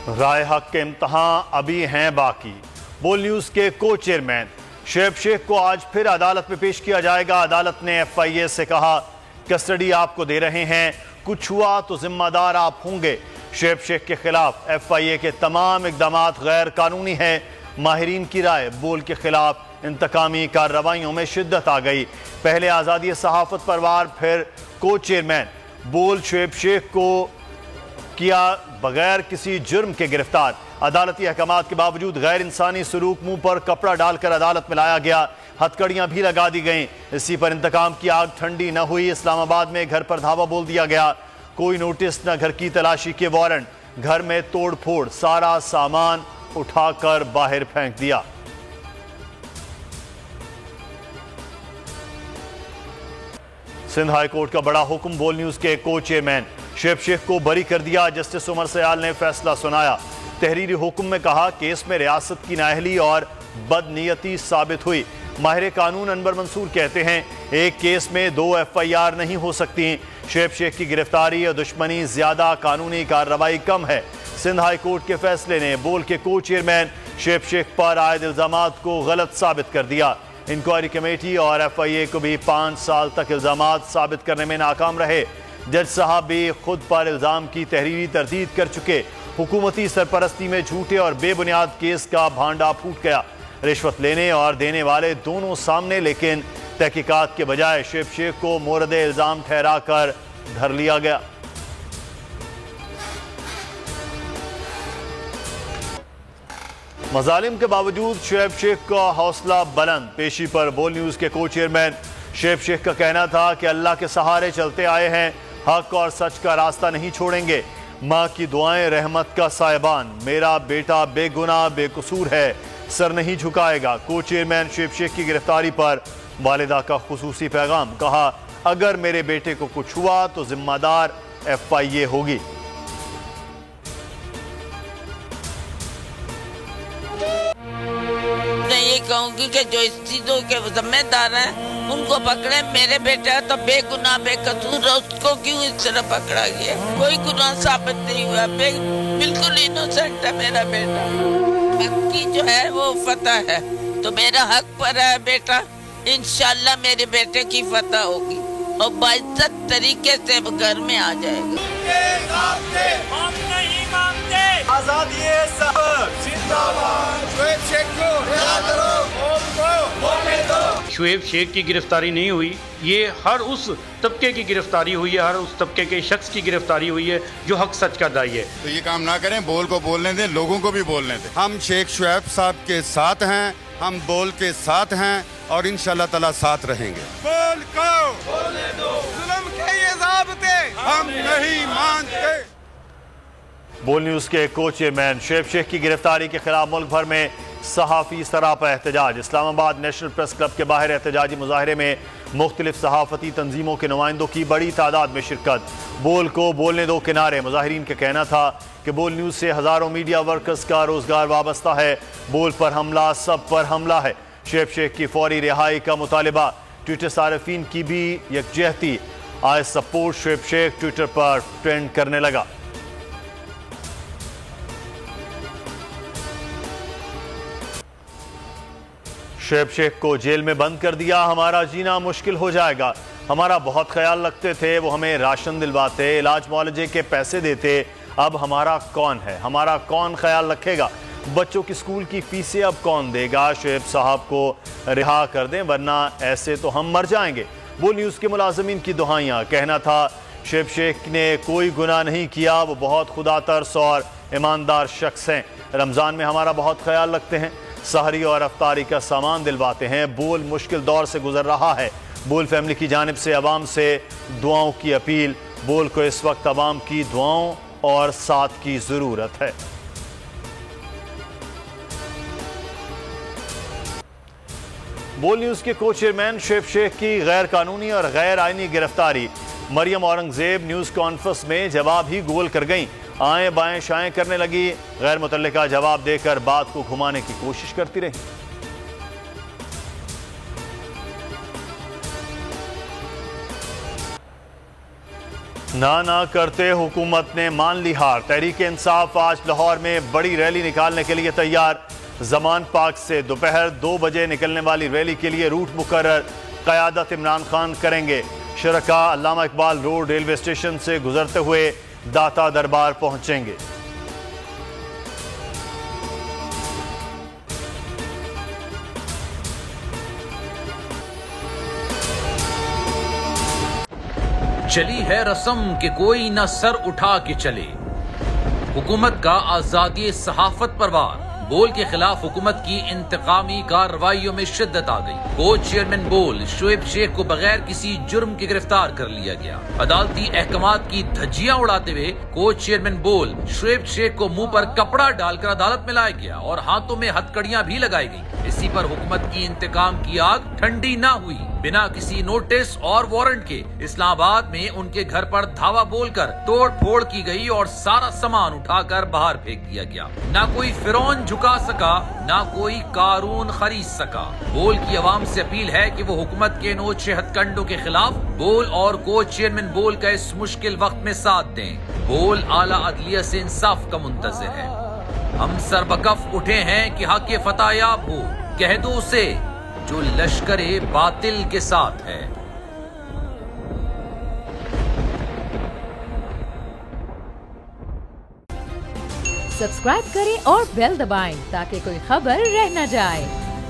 राय हक के इम्तहान अभी हैं बाकी। बोल न्यूज के को चेयरमैन शुएब शेख को आज फिर अदालत में पेश किया जाएगा। अदालत ने FIA से कहा, कस्टडी आपको दे रहे हैं, कुछ हुआ तो जिम्मेदार आप होंगे। शुएब शेख के खिलाफ FIA के तमाम इकदाम गैर कानूनी हैं। माहिरीन की राय, बोल के खिलाफ इंतकामी कार्रवाइयों में शिद्दत आ गई। पहले आज़ादी सहाफत पर वार, फिर को चेयरमैन बोल शुएब शेख को किया बगैर किसी जुर्म के गिरफ्तार। अदालती अहकामात के बावजूद गैर इंसानी सलूक, मुंह पर कपड़ा डालकर अदालत में लाया गया, हथकड़ियां भी लगा दी गईं। इसी पर इंतकाम की आग ठंडी न हुई। इस्लामाबाद में घर पर धावा बोल दिया गया, कोई नोटिस न घर की तलाशी के वारंट, घर में तोड़ फोड़, सारा सामान उठाकर बाहर फेंक दिया। सिंध हाई कोर्ट का बड़ा हुक्म, बोल न्यूज के को चेयरमैन शुएब शेख को बरी कर दिया। जस्टिस उमर सयाल ने फैसला सुनाया। तहरीरी हुक्म में कहा, केस में रियासत की नाअहली और बदनीयती साबित हुई। माहिर कानून अनवर मंसूर कहते हैं, एक केस में 2 FIR नहीं हो सकती। शुएब शेख की गिरफ्तारी और दुश्मनी ज्यादा, कानूनी कार्रवाई कम है। सिंध हाई कोर्ट के फैसले ने बोल के को चेयरमैन शुएब शेख पर आयद इल्जामात को गलत साबित कर दिया। इंक्वायरी कमेटी और FIA को भी 5 साल तक इल्जामात साबित करने में नाकाम रहे। जज साहब भी खुद पर इल्जाम की तहरीरी तरदीद कर चुके। हुकूमती सरपरस्ती में झूठे और बेबुनियाद केस का भांडा फूट गया। रिश्वत लेने और देने वाले दोनों सामने, लेकिन तहकीकात के बजाय शुएब शेख को मोरद इल्जाम ठहरा कर धर लिया गया। मजालिम के बावजूद शुएब शेख का हौसला बुलंद। पेशी पर बोल न्यूज के को चेयरमैन शुएब शेख का कहना था कि अल्लाह के सहारे चलते आए हैं, हक और सच का रास्ता नहीं छोड़ेंगे। माँ की दुआएं रहमत का साहिबान, मेरा बेटा बेगुनाह बेकसूर है, सर नहीं झुकाएगा। को चेयरमैन शुएब शेख की गिरफ्तारी पर वालिदा का खुसूसी पैगाम, कहा, अगर मेरे बेटे को कुछ हुआ तो जिम्मेदार FIA होगी। ये कहूंगी कि जो इस चीजों के जिम्मेदार हैं उनको पकड़े। मेरे बेटा तो बेगुनाह बेकसूर है, उसको क्यों इस तरह पकड़ा गया? कोई गुनाह साबित नहीं हुआ, बिल्कुल इनोसेंट है मेरा बेटा। हक की जो है वो फतह है, तो मेरा हक पर है बेटा। इंशाल्लाह मेरे बेटे की फतह होगी और बाइज्जत तरीके से वो घर में आ जाएगा। हम नहीं मानते आजादी शुएब शेख की गिरफ्तारी नहीं हुई, ये हर उस तबके की गिरफ्तारी हुई है, हर उस तबके के शख्स की गिरफ्तारी हुई है जो हक सच का दाई है। तो ये काम ना करें, बोल को बोलने दें, लोगों को भी बोलने दें। हम शेख शुएब साहब के साथ हैं, हम बोल के साथ हैं और इंशाल्लाह ताला साथ रहेंगे। बोल को बोलने दो, जुल्म के ये ज़ाब्ते हम नहीं मानते। बोल न्यूज के को चेयरमैन शुएब शेख की गिरफ्तारी के खिलाफ मुल्क भर में सहाफ़ी सरापा एहतजाज। इस्लामाबाद नेशनल प्रेस क्लब के बाहर एहतजाजी मुजाहरे में मुख्तलिफ सहाफ़ती तंजीमों के नुमाइंदों की बड़ी तादाद में शिरकत। बोल को बोलने दो के नारे। मुजाहिरीन का कहना था कि बोल न्यूज़ से हज़ारों मीडिया वर्कर्स का रोज़गार वाबस्ता है, बोल पर हमला सब पर हमला है। शुएब शेख की फौरी रिहाई का मुतालिबा। ट्विटर सारिफीन की भी यकजहती। I support Shoaib Shaikh Twitter पर ट्रेंड करने लगा। शुएब शेख को जेल में बंद कर दिया, हमारा जीना मुश्किल हो जाएगा। हमारा बहुत ख्याल रखते थे, वो हमें राशन दिलवाते, इलाज मुआलजे के पैसे देते। अब हमारा कौन है, हमारा कौन ख्याल रखेगा? बच्चों की स्कूल की फीसें अब कौन देगा? शुएब साहब को रिहा कर दें, वरना ऐसे तो हम मर जाएंगे। बोल न्यूज़ के मुलाजमीन की दुहाइयाँ। कहना था, शुएब शेख ने कोई गुनाह नहीं किया, वो बहुत खुदा तरस और ईमानदार शख्स हैं। रमज़ान में हमारा बहुत ख्याल रखते हैं, सहरी और अफ्तारी का सामान दिलवाते हैं। बोल मुश्किल दौर से गुजर रहा है। बोल फैमिली की जानिब से अवाम से दुआओं की अपील। बोल को इस वक्त अवाम की दुआओं और साथ की ज़रूरत है। बोल न्यूज़ के को चेयरमैन शुएब शेख की गैर कानूनी और गैर आइनी गिरफ्तारी। मरियम औरंगजेब न्यूज़ कॉन्फ्रेंस में जवाब ही गोल कर गईं, आए बाएं शाएं करने लगी, गैर मुतल्लिका जवाब देकर बात को घुमाने की कोशिश करती रही। ना करते हुकूमत ने मान ली हार। तहरीक इंसाफ आज लाहौर में बड़ी रैली निकालने के लिए तैयार। जमान पार्क से दोपहर 2 बजे निकलने वाली रैली के लिए रूट मुकर्रर, क़यादत इमरान खान करेंगे। शरका अल्लामा इकबाल रोड रेलवे स्टेशन से गुजरते हुए दाता दरबार पहुंचेंगे। चली है रस्म कि कोई न सर उठा के चले। हुकूमत का आजादी सहाफत पर वार। बोल के खिलाफ हुकूमत की इंतकामी कार्रवाइयों में शिद्दत आ गई। कोच चेयरमैन बोल शुएब शेख को बगैर किसी जुर्म के गिरफ्तार कर लिया गया। अदालती अहकामात की धज्जियां उड़ाते हुए कोच चेयरमैन बोल शुएब शेख को मुंह पर कपड़ा डालकर अदालत में लाया गया और हाथों में हथकड़ियां भी लगाई गई। इसी पर हुकूमत की इंतकाम की आग ठंडी न हुई। बिना किसी नोटिस और वारंट के इस्लामाबाद में उनके घर पर धावा बोलकर तोड़ फोड़ की गई और सारा सामान उठाकर बाहर फेंक दिया गया। ना कोई फिरौन झुका सका, ना कोई कारून खरीद सका। बोल की आवाम से अपील है कि वो हुकूमत के नोचे हथकंडों के खिलाफ बोल और कोच चेयरमैन बोल का इस मुश्किल वक्त में साथ दें। बोल आला अदलिया से इंसाफ का मुंतज़िर है। हम सरबकफ उठे हैं कि हक़ फतायाब हो। कह दो उसे जो लश्करे बातिल के साथ है। सब्सक्राइब करें और बेल दबाएं ताकि कोई खबर रह न जाए।